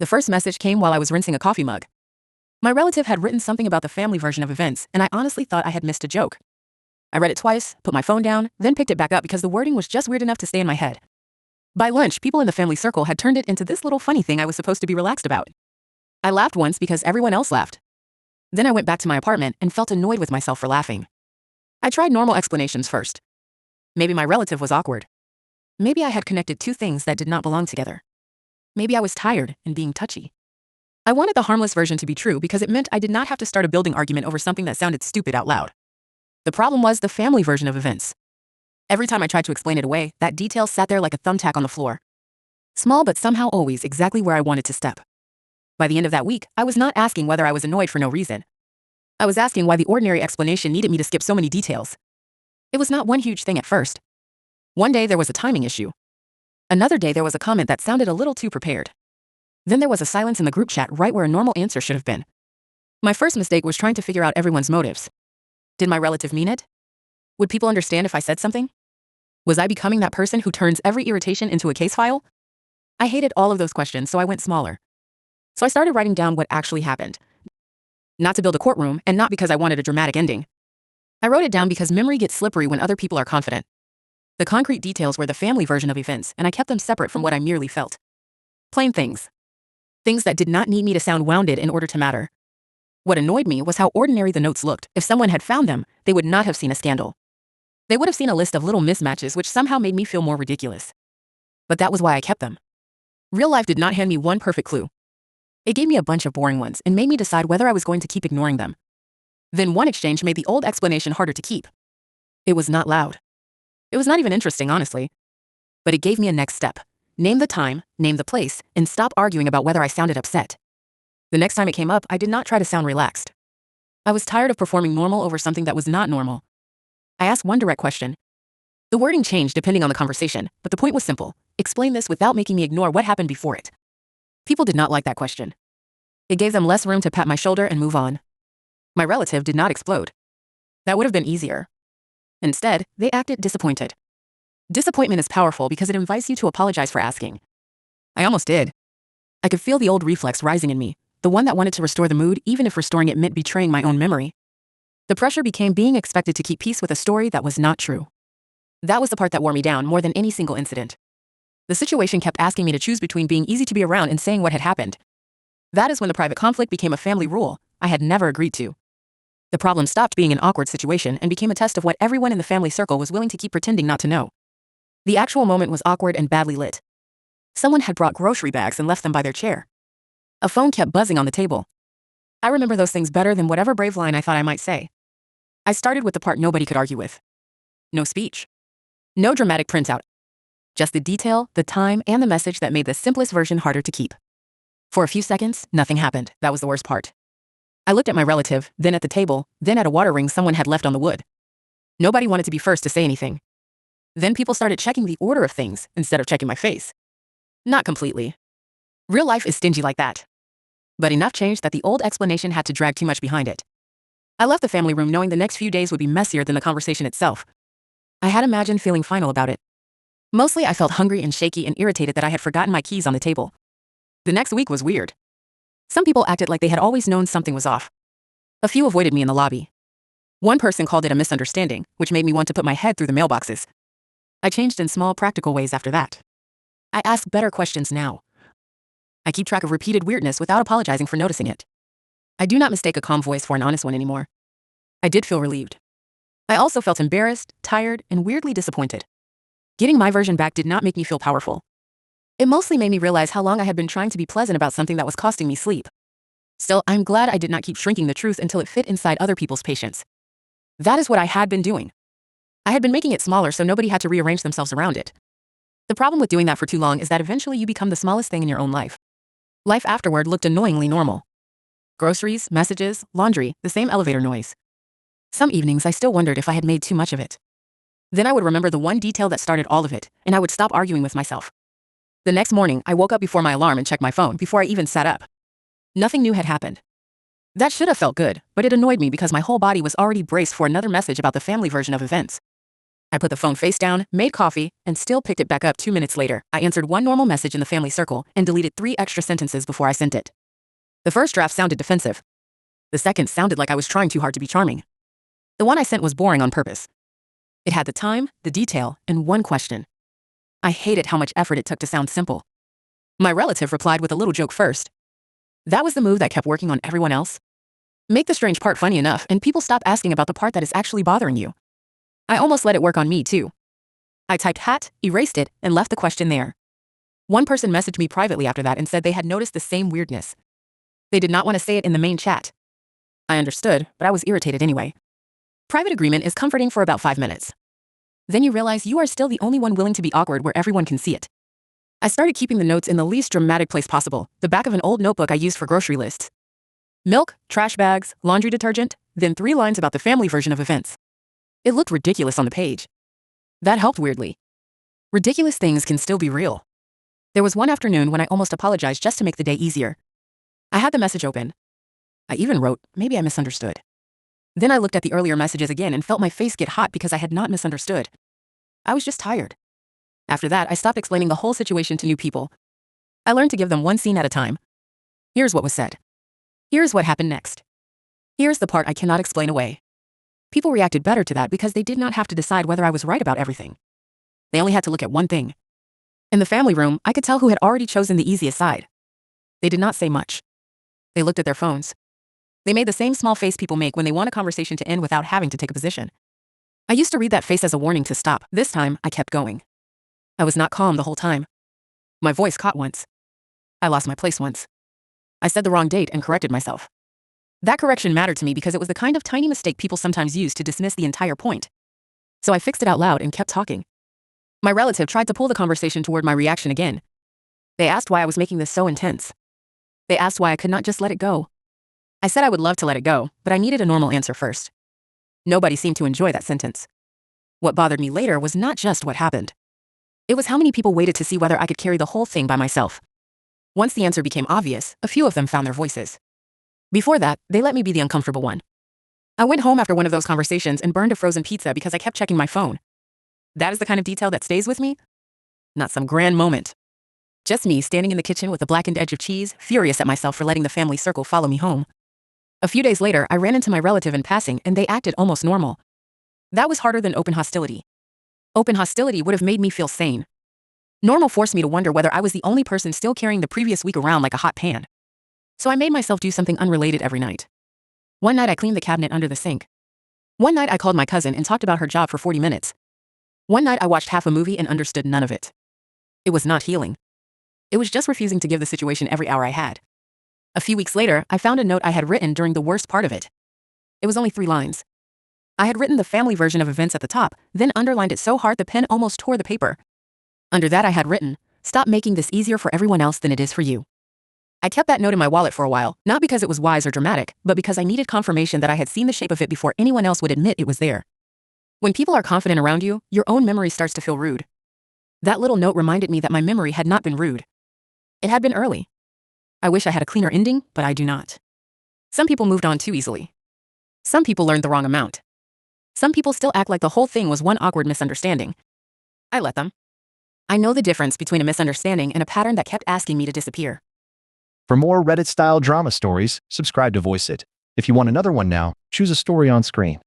The first message came while I was rinsing a coffee mug. My relative had written something about the family version of events, and I honestly thought I had missed a joke. I read it twice, put my phone down, then picked it back up because the wording was just weird enough to stay in my head. By lunch, people in the family circle had turned it into this little funny thing I was supposed to be relaxed about. I laughed once because everyone else laughed. Then I went back to my apartment and felt annoyed with myself for laughing. I tried normal explanations first. Maybe my relative was awkward. Maybe I had connected two things that did not belong together. Maybe I was tired and being touchy. I wanted the harmless version to be true because it meant I did not have to start a building argument over something that sounded stupid out loud. The problem was the family version of events. Every time I tried to explain it away, that detail sat there like a thumbtack on the floor. Small but somehow always exactly where I wanted to step. By the end of that week, I was not asking whether I was annoyed for no reason. I was asking why the ordinary explanation needed me to skip so many details. It was not one huge thing at first. One day there was a timing issue. Another day there was a comment that sounded a little too prepared. Then there was a silence in the group chat right where a normal answer should have been. My first mistake was trying to figure out everyone's motives. Did my relative mean it? Would people understand if I said something? Was I becoming that person who turns every irritation into a case file? I hated all of those questions, so I went smaller. So I started writing down what actually happened. Not to build a courtroom, and not because I wanted a dramatic ending. I wrote it down because memory gets slippery when other people are confident. The concrete details were the family version of events, and I kept them separate from what I merely felt. Plain things. Things that did not need me to sound wounded in order to matter. What annoyed me was how ordinary the notes looked. If someone had found them, they would not have seen a scandal. They would have seen a list of little mismatches which somehow made me feel more ridiculous. But that was why I kept them. Real life did not hand me one perfect clue. It gave me a bunch of boring ones and made me decide whether I was going to keep ignoring them. Then one exchange made the old explanation harder to keep. It was not loud. It was not even interesting, honestly. But it gave me a next step. Name the time, name the place, and stop arguing about whether I sounded upset. The next time it came up, I did not try to sound relaxed. I was tired of performing normal over something that was not normal. I asked one direct question. The wording changed depending on the conversation, but the point was simple. Explain this without making me ignore what happened before it. People did not like that question. It gave them less room to pat my shoulder and move on. My relative did not explode. That would have been easier. Instead, they acted disappointed. Disappointment is powerful because it invites you to apologize for asking. I almost did. I could feel the old reflex rising in me, the one that wanted to restore the mood even if restoring it meant betraying my own memory. The pressure became being expected to keep peace with a story that was not true. That was the part that wore me down more than any single incident. The situation kept asking me to choose between being easy to be around and saying what had happened. That is when the private conflict became a family rule I had never agreed to. The problem stopped being an awkward situation and became a test of what everyone in the family circle was willing to keep pretending not to know. The actual moment was awkward and badly lit. Someone had brought grocery bags and left them by their chair. A phone kept buzzing on the table. I remember those things better than whatever brave line I thought I might say. I started with the part nobody could argue with. No speech. No dramatic printout. Just the detail, the time, and the message that made the simplest version harder to keep. For a few seconds, nothing happened. That was the worst part. I looked at my relative, then at the table, then at a water ring someone had left on the wood. Nobody wanted to be first to say anything. Then people started checking the order of things instead of checking my face. Not completely. Real life is stingy like that. But enough changed that the old explanation had to drag too much behind it. I left the family room knowing the next few days would be messier than the conversation itself. I had imagined feeling final about it. Mostly I felt hungry and shaky and irritated that I had forgotten my keys on the table. The next week was weird. Some people acted like they had always known something was off. A few avoided me in the lobby. One person called it a misunderstanding, which made me want to put my head through the mailboxes. I changed in small, practical ways after that. I ask better questions now. I keep track of repeated weirdness without apologizing for noticing it. I do not mistake a calm voice for an honest one anymore. I did feel relieved. I also felt embarrassed, tired, and weirdly disappointed. Getting my version back did not make me feel powerful. It mostly made me realize how long I had been trying to be pleasant about something that was costing me sleep. Still, I'm glad I did not keep shrinking the truth until it fit inside other people's patience. That is what I had been doing. I had been making it smaller so nobody had to rearrange themselves around it. The problem with doing that for too long is that eventually you become the smallest thing in your own life. Life afterward looked annoyingly normal. Groceries, messages, laundry, the same elevator noise. Some evenings I still wondered if I had made too much of it. Then I would remember the one detail that started all of it, and I would stop arguing with myself. The next morning, I woke up before my alarm and checked my phone before I even sat up. Nothing new had happened. That should have felt good, but it annoyed me because my whole body was already braced for another message about the family version of events. I put the phone face down, made coffee, and still picked it back up 2 minutes later. I answered one normal message in the family circle and deleted 3 extra sentences before I sent it. The first draft sounded defensive. The second sounded like I was trying too hard to be charming. The one I sent was boring on purpose. It had the time, the detail, and one question. I hated how much effort it took to sound simple. My relative replied with a little joke first. That was the move that kept working on everyone else. Make the strange part funny enough, and people stop asking about the part that is actually bothering you. I almost let it work on me, too. I typed hat, erased it, and left the question there. One person messaged me privately after that and said they had noticed the same weirdness. They did not want to say it in the main chat. I understood, but I was irritated anyway. Private agreement is comforting for about 5 minutes. Then you realize you are still the only one willing to be awkward where everyone can see it. I started keeping the notes in the least dramatic place possible, the back of an old notebook I used for grocery lists. Milk, trash bags, laundry detergent, then 3 lines about the family version of events. It looked ridiculous on the page. That helped weirdly. Ridiculous things can still be real. There was one afternoon when I almost apologized just to make the day easier. I had the message open. I even wrote, maybe I misunderstood. Then I looked at the earlier messages again and felt my face get hot because I had not misunderstood. I was just tired. After that, I stopped explaining the whole situation to new people. I learned to give them one scene at a time. Here's what was said. Here's what happened next. Here's the part I cannot explain away. People reacted better to that because they did not have to decide whether I was right about everything. They only had to look at one thing. In the family room, I could tell who had already chosen the easiest side. They did not say much. They looked at their phones. They made the same small face people make when they want a conversation to end without having to take a position. I used to read that face as a warning to stop. This time, I kept going. I was not calm the whole time. My voice caught once. I lost my place once. I said the wrong date and corrected myself. That correction mattered to me because it was the kind of tiny mistake people sometimes use to dismiss the entire point. So I fixed it out loud and kept talking. My relative tried to pull the conversation toward my reaction again. They asked why I was making this so intense. They asked why I could not just let it go. I said I would love to let it go, but I needed a normal answer first. Nobody seemed to enjoy that sentence. What bothered me later was not just what happened. It was how many people waited to see whether I could carry the whole thing by myself. Once the answer became obvious, a few of them found their voices. Before that, they let me be the uncomfortable one. I went home after one of those conversations and burned a frozen pizza because I kept checking my phone. That is the kind of detail that stays with me? Not some grand moment. Just me standing in the kitchen with a blackened edge of cheese, furious at myself for letting the family circle follow me home. A few days later, I ran into my relative in passing and they acted almost normal. That was harder than open hostility. Open hostility would have made me feel sane. Normal forced me to wonder whether I was the only person still carrying the previous week around like a hot pan. So I made myself do something unrelated every night. One night I cleaned the cabinet under the sink. One night I called my cousin and talked about her job for 40 minutes. One night I watched half a movie and understood none of it. It was not healing. It was just refusing to give the situation every hour I had. A few weeks later, I found a note I had written during the worst part of it. It was only 3 lines. I had written the family version of events at the top, then underlined it so hard the pen almost tore the paper. Under that I had written, "Stop making this easier for everyone else than it is for you." I kept that note in my wallet for a while, not because it was wise or dramatic, but because I needed confirmation that I had seen the shape of it before anyone else would admit it was there. When people are confident around you, your own memory starts to feel rude. That little note reminded me that my memory had not been rude. It had been early. I wish I had a cleaner ending, but I do not. Some people moved on too easily. Some people learned the wrong amount. Some people still act like the whole thing was one awkward misunderstanding. I let them. I know the difference between a misunderstanding and a pattern that kept asking me to disappear. For more Reddit-style drama stories, subscribe to Voice It. If you want another one now, choose a story on screen.